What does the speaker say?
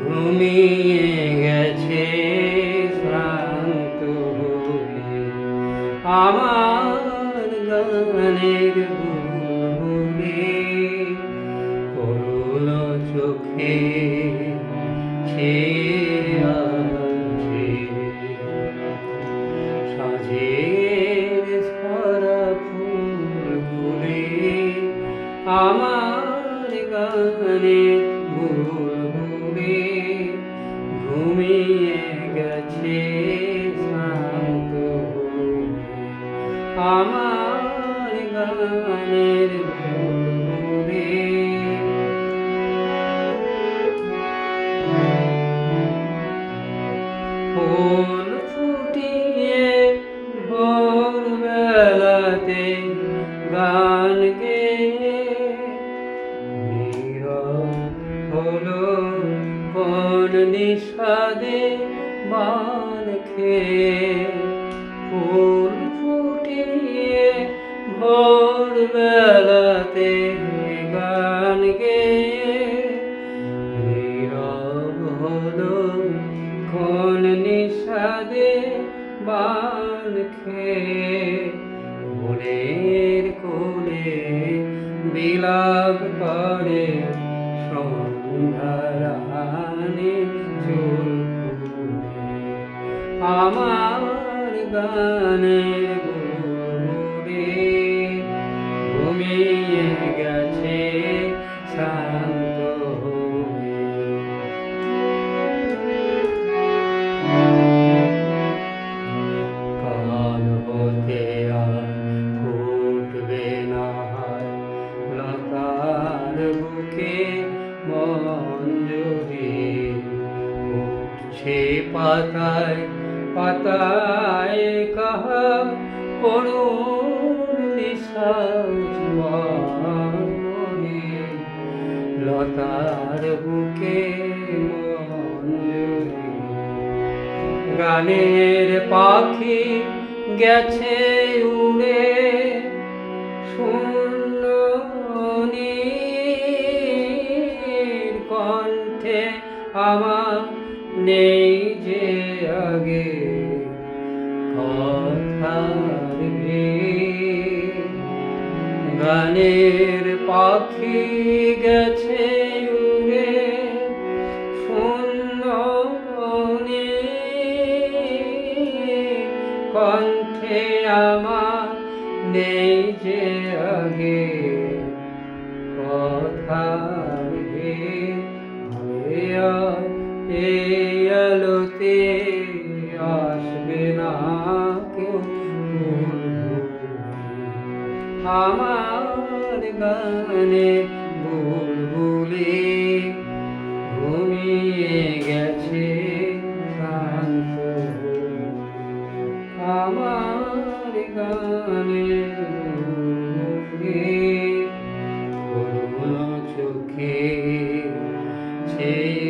ঘুমিয়ে গেছে শ্রান্ত হয়ে আমার গানের বুলবুলে করুণ চোখে ছেয়ে আছে সাজের ছড়া ফুলগুলে আমার গানের বুলবুলে ঘুমিয়ে গেছে শান্ত আমার গানের বুলবুলে ফুল ফুটিয়ে ভোরবেলাতে গান গেয়ে নীরব হলো কোন নিঃস্বাদে বান খেয়ে ফুল ফুটিয়ে ভোরবেলাতে গান গেয়ে নীরব হলো কোন নিঃস্বাদে বান খেয়ে মনের কোলে বিলাপ করে সন্ধ্যারানী চুল ফুলে আমার গানের বুলবুলে ঘুমিয়ে গেছে শান্ত হয়ে কাল হতে আর ফুটবে না লতার বুকে মঞ্জুরি উঠছে পাতায় পাতায় কাহা করুণ নিঃশ্বাস মনে লতার বুকে মঞ্জুরি গানের পাখি গেছে উড়ে শূন্য নীল কণ্ঠে আমার নেই যে আগে কথার ভিড় গানের পাখি গেছে উড়ে শূন্য কণ্ঠে আমার নেই যে আগে কথার এই আলোতে আসবে না কেউ আমার গানে বুলবুলে ঘুমিয়ে গেছে শান্ত আমার গানের বুলবুলে করুণ চোখে ছেয়ে